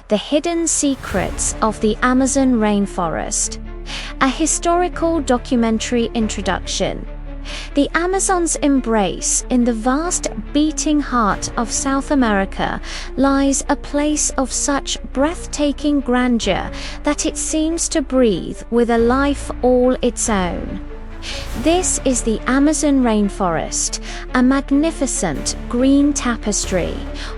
The Hidden Secrets of the Amazon Rainforest, a historical documentary introduction. The Amazon's embrace in the vast beating heart of South America lies a place of such breathtaking grandeur that it seems to breathe with a life all its own. This is the Amazon rainforest, a magnificent green tapestry,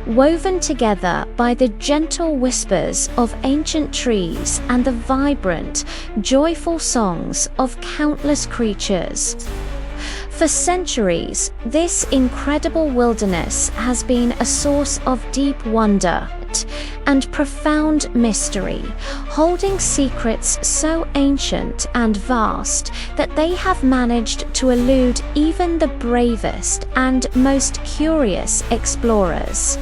woven together by the gentle whispers of ancient trees and the vibrant, joyful songs of countless creatures. For centuries, this incredible wilderness has been a source of deep wonder and profound mystery, holding secrets so ancient and vast that they have managed to elude even the bravest and most curious explorers.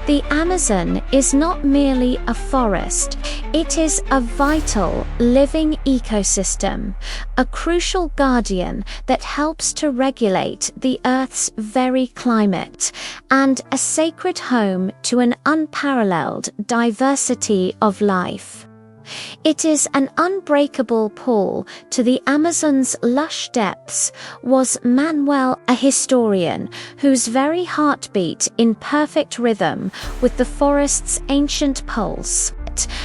The Amazon is not merely a forest, it is a vital, living ecosystem, a crucial guardian that helps to regulate the Earth's very climate, and a sacred home to an unparalleled diversity of life. It is an unbreakable pull to the Amazon's lush depths, was Manuel, a historian whose very heartbeat in perfect rhythm with the forest's ancient pulse.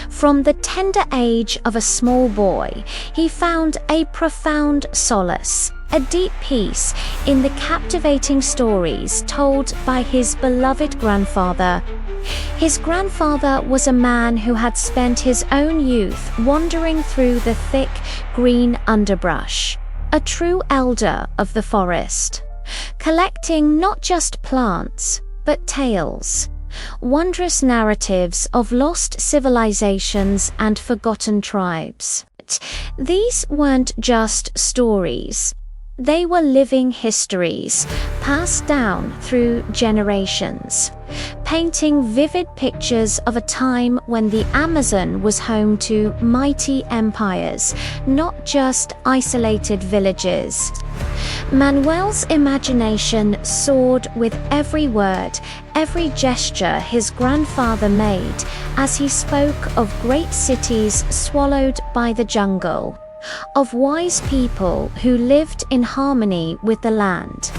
From the tender age of a small boy, he found a profound solace, a deep peace in the captivating stories told by his beloved grandfather. His grandfather was a man who had spent his own youth wandering through the thick, green underbrush, a true elder of the forest, collecting not just plants, but tales, wondrous narratives of lost civilizations and forgotten tribes. These weren't just stories. They were living histories, passed down through generations, painting vivid pictures of a time when the Amazon was home to mighty empires, not just isolated villages. Manuel's imagination soared with every word, every gesture his grandfather made as he spoke of great cities swallowed by the jungle, of wise people who lived in harmony with the land.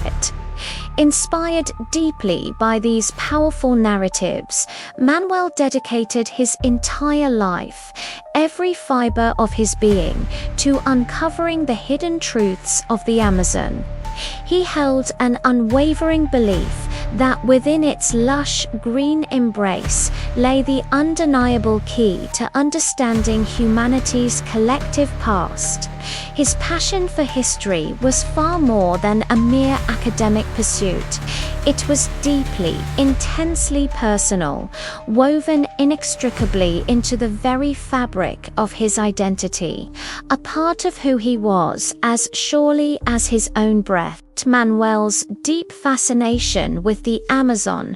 Inspired deeply by these powerful narratives, Manuel dedicated his entire life, every fiber of his being, to uncovering the hidden truths of the Amazon. He held an unwavering belief that within its lush green embrace lay the undeniable key to understanding humanity's collective past. His passion for history was far more than a mere academic pursuit. It was deeply, intensely personal, woven inextricably into the very fabric of his identity, a part of who he was as surely as his own breath. Manuel's deep fascination with the Amazon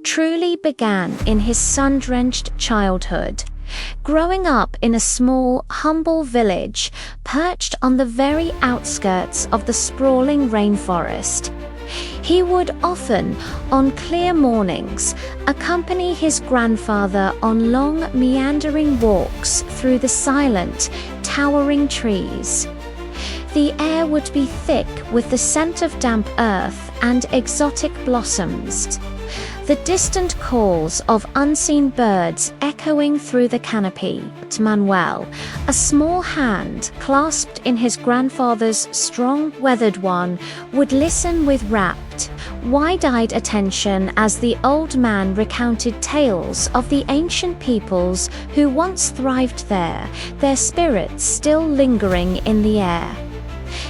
truly began in his sun-drenched childhood. Growing up in a small, humble village perched on the very outskirts of the sprawling rainforest, he would often, on clear mornings, accompany his grandfather on long, meandering walks through the silent, towering trees. The air would be thick with the scent of damp earth and exotic blossoms, the distant calls of unseen birds echoing through the canopy. Manuel, a small hand clasped in his grandfather's strong, weathered one, would listen with rapt, wide-eyed attention as the old man recounted tales of the ancient peoples who once thrived there, their spirits still lingering in the air.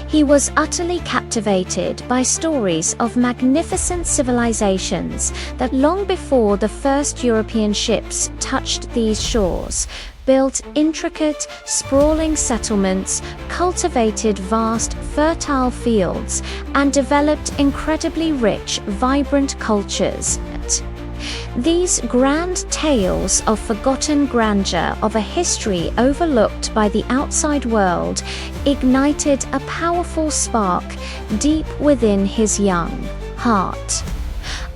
He was utterly captivated by stories of magnificent civilizations that long before the first European ships touched these shores, built intricate, sprawling settlements, cultivated vast, fertile fields, and developed incredibly rich, vibrant cultures. These grand tales of forgotten grandeur of a history overlooked by the outside world ignited a powerful spark deep within his young heart.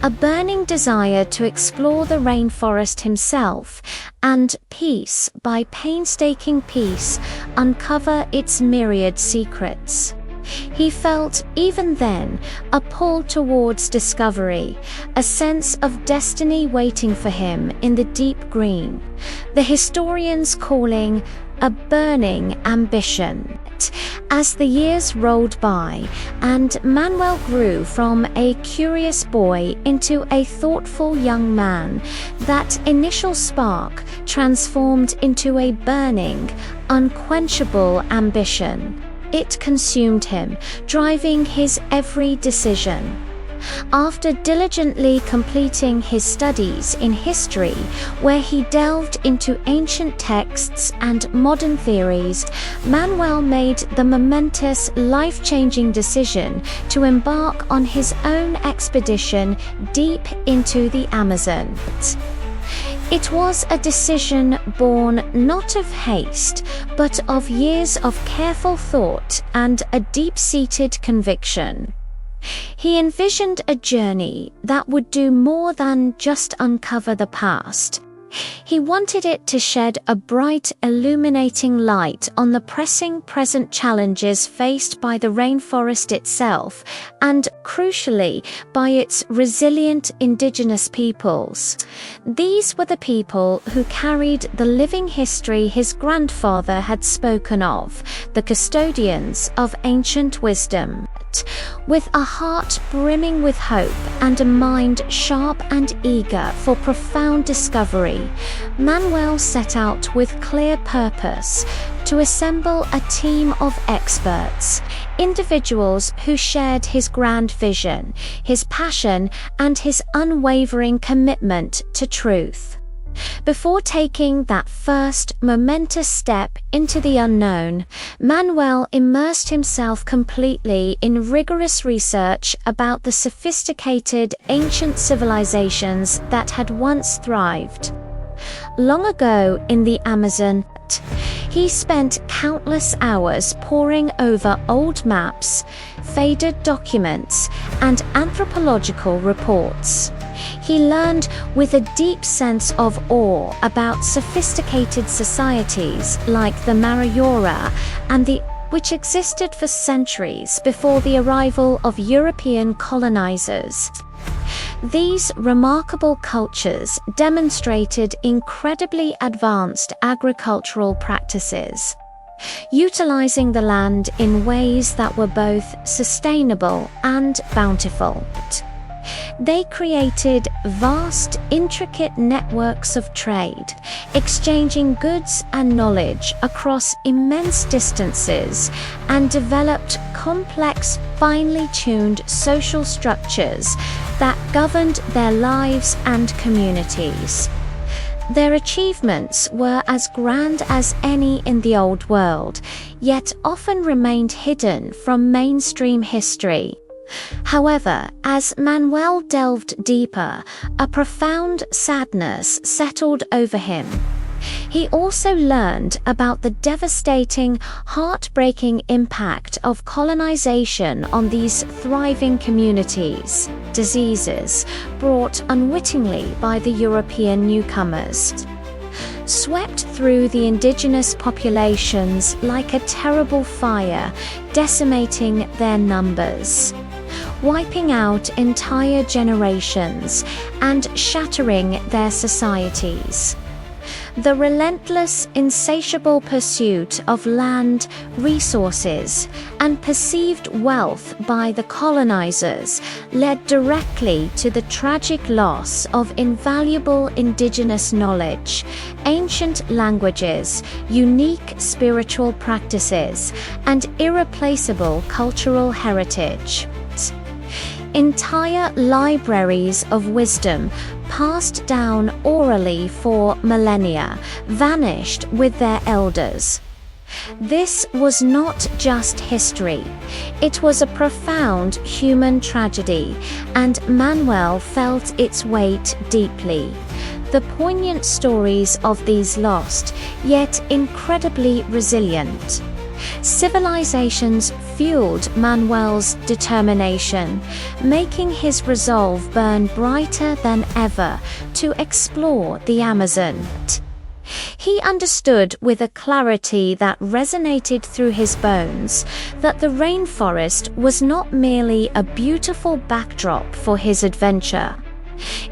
a burning desire to explore the rainforest himself, and piece by painstaking piece uncover its myriad secrets. He felt, even then, a pull towards discovery, a sense of destiny waiting for him in the deep green, the historians calling a burning ambition. As the years rolled by, and Manuel grew from a curious boy into a thoughtful young man, that initial spark transformed into a burning, unquenchable ambition. It consumed him, driving his every decision. After diligently completing his studies in history, where he delved into ancient texts and modern theories, Manuel made the momentous, life-changing decision to embark on his own expedition deep into the Amazon. It was a decision born not of haste, but of years of careful thought and a deep-seated conviction. He envisioned a journey that would do more than just uncover the past. He wanted it to shed a bright, illuminating light on the pressing present challenges faced by the rainforest itself, and, crucially, by its resilient indigenous peoples. These were the people who carried the living history his grandfather had spoken of, the custodians of ancient wisdom. With a heart brimming with hope and a mind sharp and eager for profound discovery, Manuel set out with clear purpose to assemble a team of experts, individuals who shared his grand vision, his passion, and his unwavering commitment to truth. Before taking that first momentous step into the unknown, Manuel immersed himself completely in rigorous research about the sophisticated ancient civilizations that had once thrived. Long ago in the Amazon, he spent countless hours poring over old maps, faded documents, and anthropological reports. He learned with a deep sense of awe about sophisticated societies like the Marayora and which existed for centuries before the arrival of European colonizers. These remarkable cultures demonstrated incredibly advanced agricultural practices, utilizing the land in ways that were both sustainable and bountiful. They created vast, intricate networks of trade, exchanging goods and knowledge across immense distances, and developed complex, finely tuned social structures that governed their lives and communities. Their achievements were as grand as any in the Old World, yet often remained hidden from mainstream history. However, as Manuel delved deeper, a profound sadness settled over him. He also learned about the devastating, heartbreaking impact of colonization on these thriving communities, diseases brought unwittingly by the European newcomers. Swept through the indigenous populations like a terrible fire, decimating their numbers, wiping out entire generations and shattering their societies. The relentless, insatiable pursuit of land, resources, and perceived wealth by the colonizers led directly to the tragic loss of invaluable indigenous knowledge, ancient languages, unique spiritual practices, and irreplaceable cultural heritage. Entire libraries of wisdom, passed down orally for millennia, vanished with their elders. This was not just history. It was a profound human tragedy, and Manuel felt its weight deeply. The poignant stories of these lost, yet incredibly resilient Civilizations fueled Manuel's determination, making his resolve burn brighter than ever to explore the Amazon. He understood with a clarity that resonated through his bones that the rainforest was not merely a beautiful backdrop for his adventure.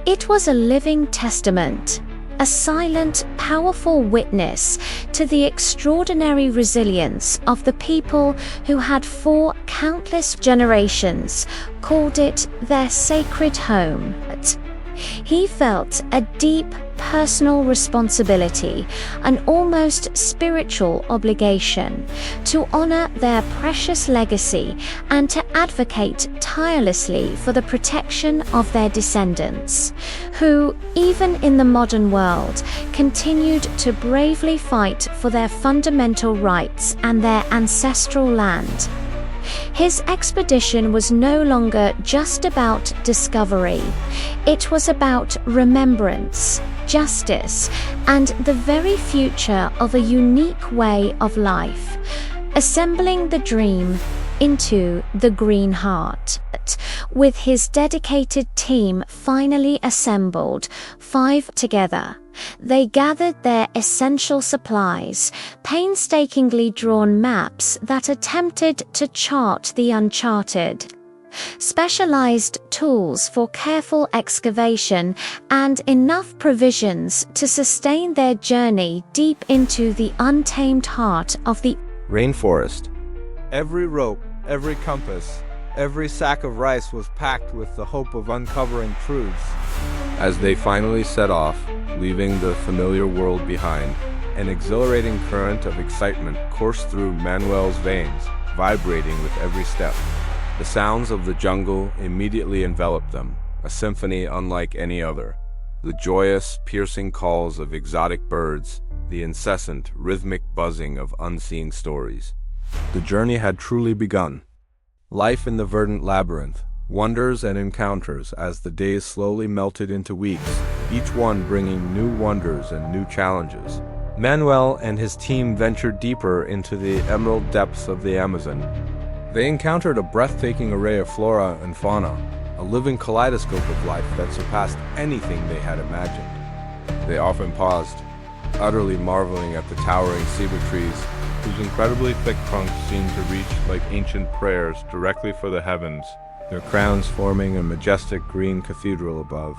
It was a living testament, a silent, powerful witness to the extraordinary resilience of the people who had for countless generations called it their sacred home. He felt a deep personal responsibility, an almost spiritual obligation, to honor their precious legacy and to advocate tirelessly for the protection of their descendants, who, even in the modern world, continued to bravely fight for their fundamental rights and their ancestral land. His expedition was no longer just about discovery. It was about remembrance, justice, and the very future of a unique way of life, assembling the dream into the green heart. With his dedicated team finally assembled, 5 together, they gathered their essential supplies, painstakingly drawn maps that attempted to chart the uncharted, specialized tools for careful excavation, and enough provisions to sustain their journey deep into the untamed heart of the Rainforest. Every rope, every compass, every sack of rice was packed with the hope of uncovering truths. As they finally set off, leaving the familiar world behind, an exhilarating current of excitement coursed through Manuel's veins, vibrating with every step. The sounds of the jungle immediately enveloped them, a symphony unlike any other. The joyous, piercing calls of exotic birds, the incessant, rhythmic buzzing of unseen stories. The journey had truly begun. Life in the verdant labyrinth, wonders and encounters as the days slowly melted into weeks, each one bringing new wonders and new challenges. Manuel and his team ventured deeper into the emerald depths of the Amazon. They encountered a breathtaking array of flora and fauna, a living kaleidoscope of life that surpassed anything they had imagined. They often paused, utterly marveling at the towering cedar trees, whose incredibly thick trunks seemed to reach like ancient prayers directly for the heavens, their crowns forming a majestic green cathedral above.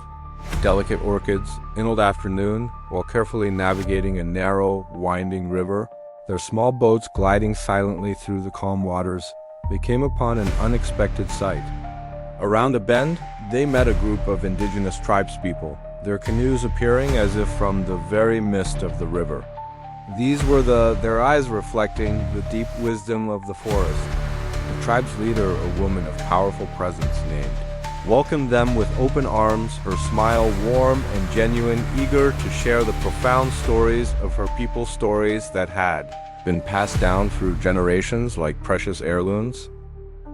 Delicate orchids, inhaled afternoon, while carefully navigating a narrow, winding river, their small boats gliding silently through the calm waters, they came upon an unexpected sight. Around a bend, they met a group of indigenous tribespeople, their canoes appearing as if from the very mist of the river. These were their eyes reflecting the deep wisdom of the forest. The tribe's leader, a woman of powerful presence named, welcomed them with open arms, her smile warm and genuine, eager to share the profound stories of her people's stories that had been passed down through generations like precious heirlooms.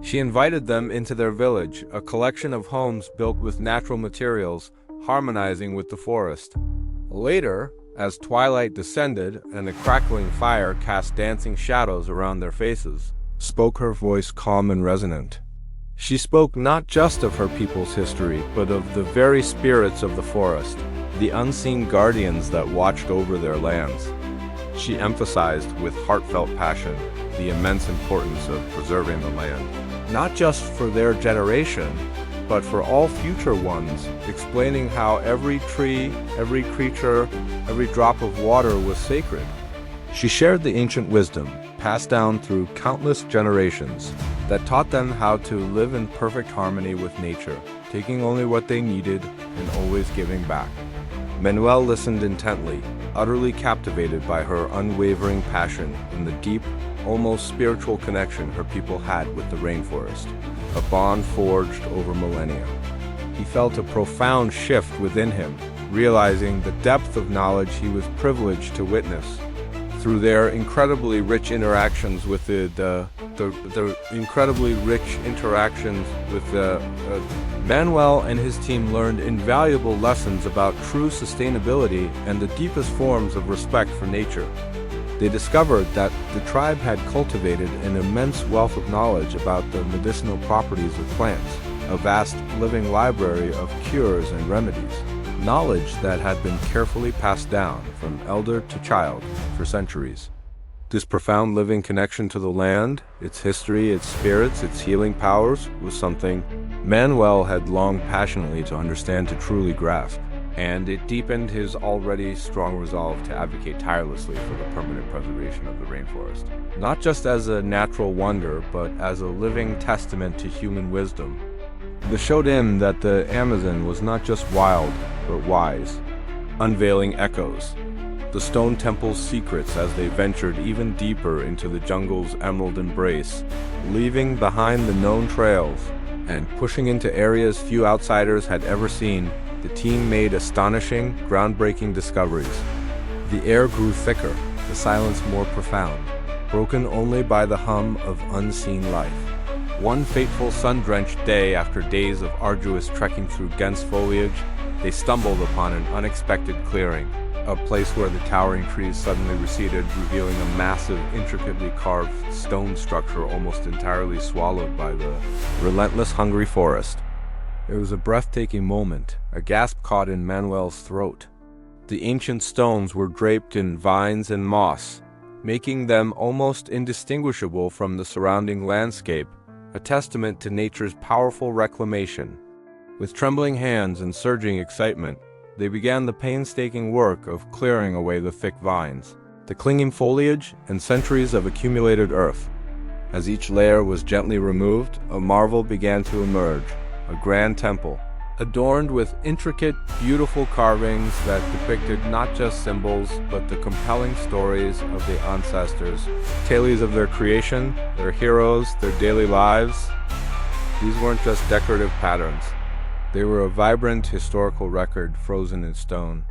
She invited them into their village, a collection of homes built with natural materials, harmonizing with the forest. Later, as twilight descended and a crackling fire cast dancing shadows around their faces, spoke her voice calm and resonant. She spoke not just of her people's history, but of the very spirits of the forest, the unseen guardians that watched over their lands. She emphasized with heartfelt passion the immense importance of preserving the land, not just for their generation, but for all future ones, explaining how every tree, every creature, every drop of water was sacred. She shared the ancient wisdom, passed down through countless generations, that taught them how to live in perfect harmony with nature, taking only what they needed and always giving back. Manuel listened intently, utterly captivated by her unwavering passion and the deep, almost spiritual connection her people had with the rainforest, a bond forged over millennia. He felt a profound shift within him, realizing the depth of knowledge he was privileged to witness. Through their incredibly rich interactions with Manuel and his team learned invaluable lessons about true sustainability and the deepest forms of respect for nature. They discovered that the tribe had cultivated an immense wealth of knowledge about the medicinal properties of plants, a vast living library of cures and remedies, knowledge that had been carefully passed down from elder to child for centuries. This profound living connection to the land, its history, its spirits, its healing powers, was something Manuel had longed passionately to understand, to truly grasp, and it deepened his already strong resolve to advocate tirelessly for the permanent preservation of the rainforest, not just as a natural wonder, but as a living testament to human wisdom. This showed him that the Amazon was not just wild, but wise, unveiling echoes, the stone temple's secrets as they ventured even deeper into the jungle's emerald embrace, leaving behind the known trails and pushing into areas few outsiders had ever seen. The team made astonishing, groundbreaking discoveries. The air grew thicker, the silence more profound, broken only by the hum of unseen life. One fateful sun-drenched day, after days of arduous trekking through dense foliage, they stumbled upon an unexpected clearing, a place where the towering trees suddenly receded, revealing a massive, intricately carved stone structure almost entirely swallowed by the relentless, hungry forest. It was a breathtaking moment, a gasp caught in Manuel's throat. The ancient stones were draped in vines and moss, making them almost indistinguishable from the surrounding landscape, a testament to nature's powerful reclamation. With trembling hands and surging excitement, they began the painstaking work of clearing away the thick vines, the clinging foliage, and centuries of accumulated earth. As each layer was gently removed, a marvel began to emerge, a grand temple, adorned with intricate, beautiful carvings that depicted not just symbols, but the compelling stories of the ancestors, tales of their creation, their heroes, their daily lives. These weren't just decorative patterns. They were a vibrant historical record frozen in stone.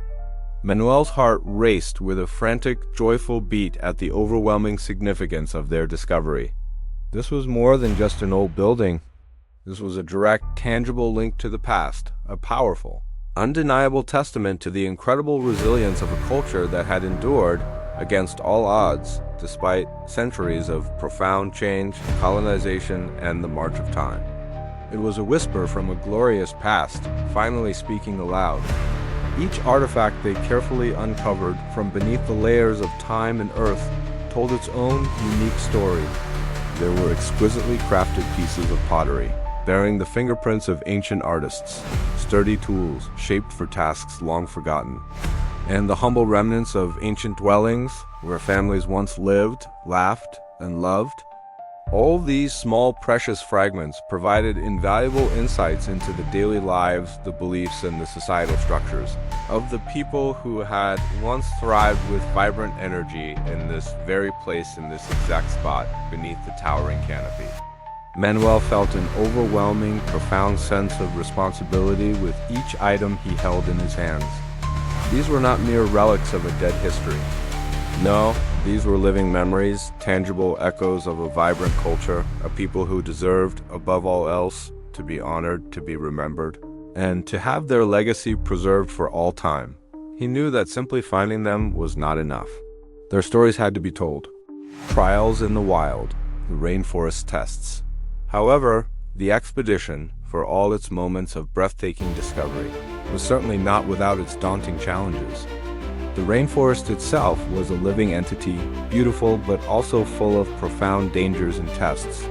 Manuel's heart raced with a frantic, joyful beat at the overwhelming significance of their discovery. This was more than just an old building. This was a direct, tangible link to the past, a powerful, undeniable testament to the incredible resilience of a culture that had endured against all odds, despite centuries of profound change, colonization, and the march of time. It was a whisper from a glorious past, finally speaking aloud. Each artifact they carefully uncovered from beneath the layers of time and earth told its own unique story. There were exquisitely crafted pieces of pottery, bearing the fingerprints of ancient artists, sturdy tools shaped for tasks long forgotten, and the humble remnants of ancient dwellings where families once lived, laughed, and loved. All these small, precious fragments provided invaluable insights into the daily lives, the beliefs, and the societal structures of the people who had once thrived with vibrant energy in this very place, in this exact spot beneath the towering canopy. Manuel felt an overwhelming, profound sense of responsibility with each item he held in his hands. These were not mere relics of a dead history. No, these were living memories, tangible echoes of a vibrant culture, a people who deserved, above all else, to be honored, to be remembered, and to have their legacy preserved for all time. He knew that simply finding them was not enough. Their stories had to be told. Trials in the wild, the rainforest tests. However, the expedition, for all its moments of breathtaking discovery, was certainly not without its daunting challenges. The rainforest itself was a living entity, beautiful but also full of profound dangers and tests.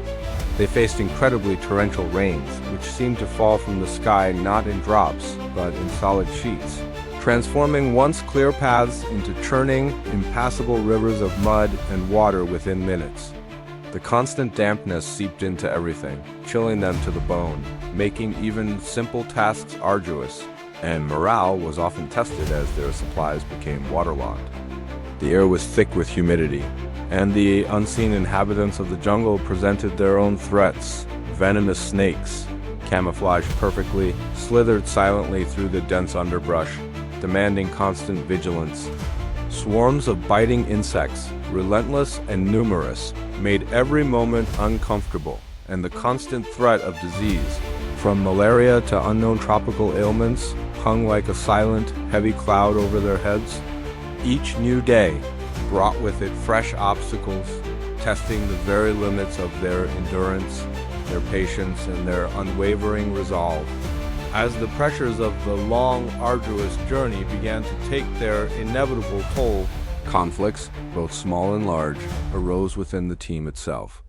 They faced incredibly torrential rains, which seemed to fall from the sky not in drops, but in solid sheets, transforming once clear paths into churning, impassable rivers of mud and water within minutes. The constant dampness seeped into everything, chilling them to the bone, making even simple tasks arduous, and morale was often tested as their supplies became waterlogged. The air was thick with humidity, and the unseen inhabitants of the jungle presented their own threats. Venomous snakes, camouflaged perfectly, slithered silently through the dense underbrush, demanding constant vigilance. Swarms of biting insects, relentless and numerous, made every moment uncomfortable, and the constant threat of disease, from malaria to unknown tropical ailments, hung like a silent, heavy cloud over their heads. Each new day, brought with it fresh obstacles, testing the very limits of their endurance, their patience, and their unwavering resolve. As the pressures of the long, arduous journey began to take their inevitable toll, conflicts, both small and large, arose within the team itself.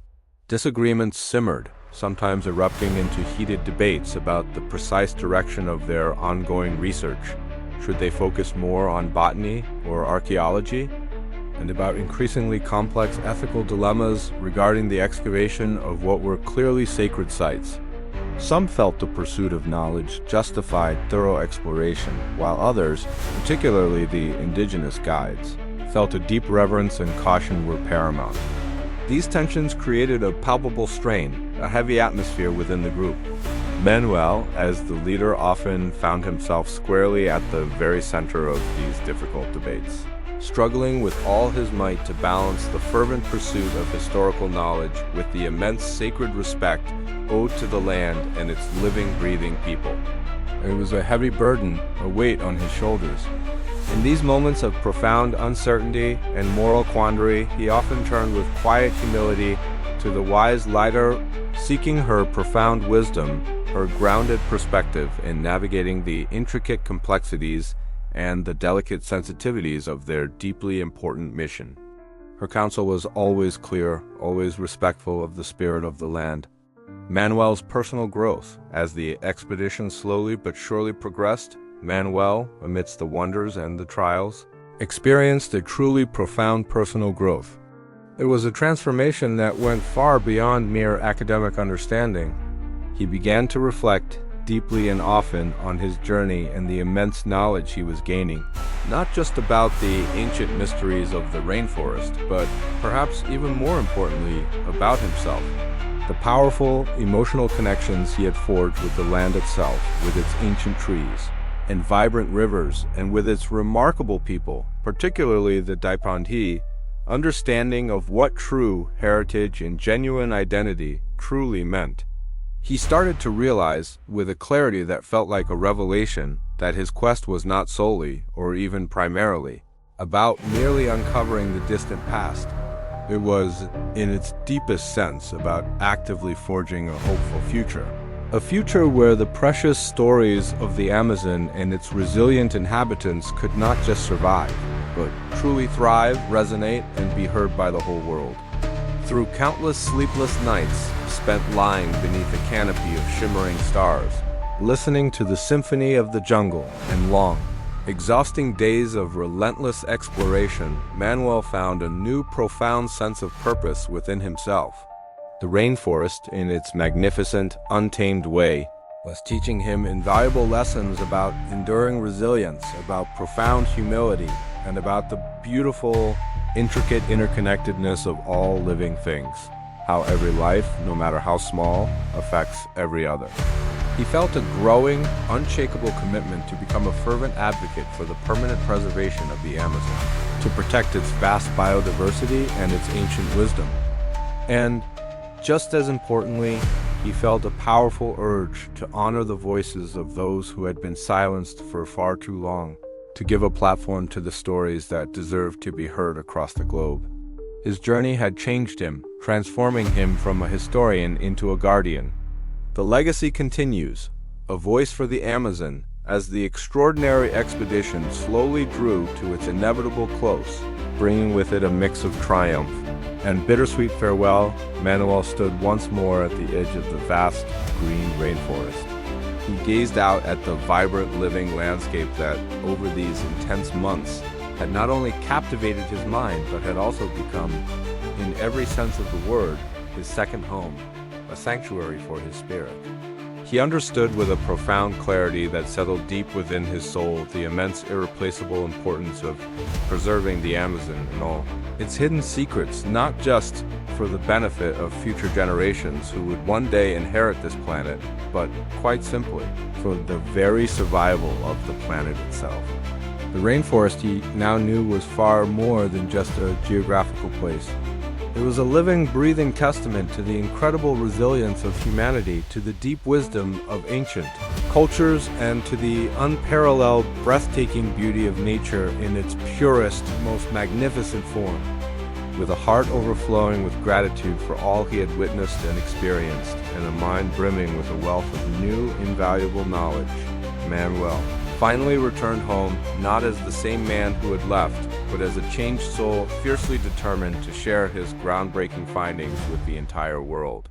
Disagreements simmered, sometimes erupting into heated debates about the precise direction of their ongoing research. Should they focus more on botany or archaeology? And about increasingly complex ethical dilemmas regarding the excavation of what were clearly sacred sites. Some felt the pursuit of knowledge justified thorough exploration, while others, particularly the indigenous guides, felt a deep reverence and caution were paramount. These tensions created a palpable strain, a heavy atmosphere within the group. Manuel, as the leader, often found himself squarely at the very center of these difficult debates, struggling with all his might to balance the fervent pursuit of historical knowledge with the immense sacred respect owed to the land and its living, breathing people. It was a heavy burden, a weight on his shoulders. In these moments of profound uncertainty and moral quandary, he often turned with quiet humility to the wise lighter, seeking her profound wisdom, her grounded perspective in navigating the intricate complexities and the delicate sensitivities of their deeply important mission. Her counsel was always clear, always respectful of the spirit of the land. Manuel's personal growth. As the expedition slowly but surely progressed, Manuel, amidst the wonders and the trials, experienced a truly profound personal growth. It was a transformation that went far beyond mere academic understanding. He began to reflect deeply and often on his journey and the immense knowledge he was gaining, not just about the ancient mysteries of the rainforest, but perhaps even more importantly, about himself. The powerful, emotional connections he had forged with the land itself, with its ancient trees and vibrant rivers, and with its remarkable people, particularly the Daipandi, understanding of what true heritage and genuine identity truly meant. He started to realize, with a clarity that felt like a revelation, that his quest was not solely, or even primarily, about merely uncovering the distant past. It was, in its deepest sense, about actively forging a hopeful future. A future where the precious stories of the Amazon and its resilient inhabitants could not just survive, but truly thrive, resonate, and be heard by the whole world. Through countless sleepless nights spent lying beneath a canopy of shimmering stars, listening to the symphony of the jungle, and long, exhausting days of relentless exploration, Manuel found a new profound sense of purpose within himself. The rainforest, in its magnificent, untamed way, was teaching him invaluable lessons about enduring resilience, about profound humility, and about the beautiful, intricate interconnectedness of all living things, how every life, no matter how small, affects every other. He felt a growing, unshakable commitment to become a fervent advocate for the permanent preservation of the Amazon, to protect its vast biodiversity and its ancient wisdom. And, just as importantly, he felt a powerful urge to honor the voices of those who had been silenced for far too long, to give a platform to the stories that deserved to be heard across the globe. His journey had changed him, transforming him from a historian into a guardian. The legacy continues, a voice for the Amazon, as the extraordinary expedition slowly drew to its inevitable close, bringing with it a mix of triumph and bittersweet farewell. Manuel stood once more at the edge of the vast green rainforest. He gazed out at the vibrant living landscape that, over these intense months, had not only captivated his mind, but had also become, in every sense of the word, his second home, a sanctuary for his spirit. He understood with a profound clarity that settled deep within his soul the immense, irreplaceable importance of preserving the Amazon and all its hidden secrets, not just for the benefit of future generations who would one day inherit this planet, but quite simply for the very survival of the planet itself. The rainforest, he now knew, was far more than just a geographical place. It was a living, breathing testament to the incredible resilience of humanity, to the deep wisdom of ancient cultures, and to the unparalleled, breathtaking beauty of nature in its purest, most magnificent form. With a heart overflowing with gratitude for all he had witnessed and experienced, and a mind brimming with a wealth of new, invaluable knowledge, Manuel finally returned home, not as the same man who had left, but as a changed soul fiercely determined to share his groundbreaking findings with the entire world.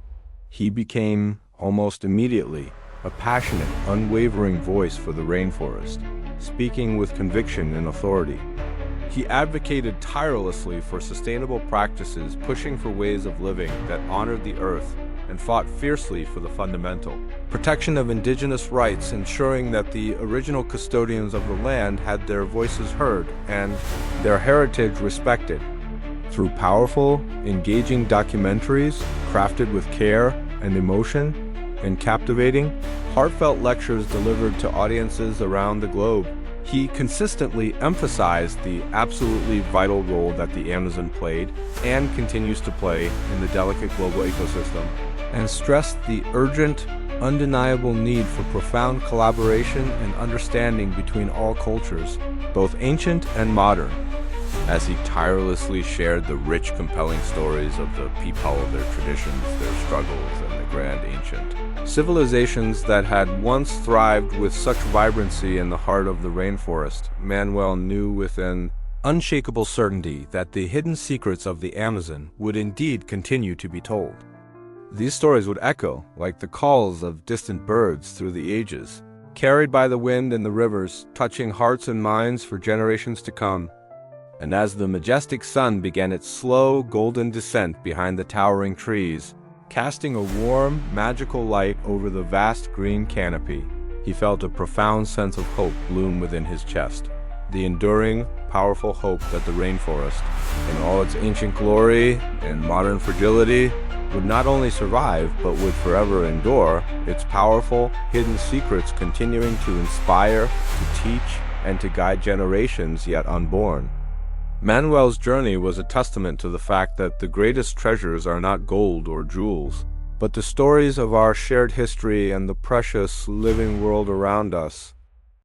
He became, almost immediately, a passionate, unwavering voice for the rainforest, speaking with conviction and authority. He advocated tirelessly for sustainable practices, pushing for ways of living that honored the earth, and fought fiercely for the fundamental protection of indigenous rights, ensuring that the original custodians of the land had their voices heard and their heritage respected. Through powerful, engaging documentaries crafted with care and emotion, and captivating, heartfelt lectures delivered to audiences around the globe, he consistently emphasized the absolutely vital role that the Amazon played and continues to play in the delicate global ecosystem, and stressed the urgent, undeniable need for profound collaboration and understanding between all cultures, both ancient and modern, as he tirelessly shared the rich, compelling stories of the people, their traditions, their struggles, and the grand ancient civilizations that had once thrived with such vibrancy in the heart of the rainforest. Manuel knew with an unshakable certainty that the hidden secrets of the Amazon would indeed continue to be told. These stories would echo like the calls of distant birds through the ages, carried by the wind and the rivers, touching hearts and minds for generations to come. And as the majestic sun began its slow, golden descent behind the towering trees, casting a warm, magical light over the vast green canopy, he felt a profound sense of hope bloom within his chest. The enduring, powerful hope that the rainforest, in all its ancient glory and modern fragility, would not only survive, but would forever endure, its powerful, hidden secrets continuing to inspire, to teach, and to guide generations yet unborn. Manuel's journey was a testament to the fact that the greatest treasures are not gold or jewels, but the stories of our shared history and the precious living world around us.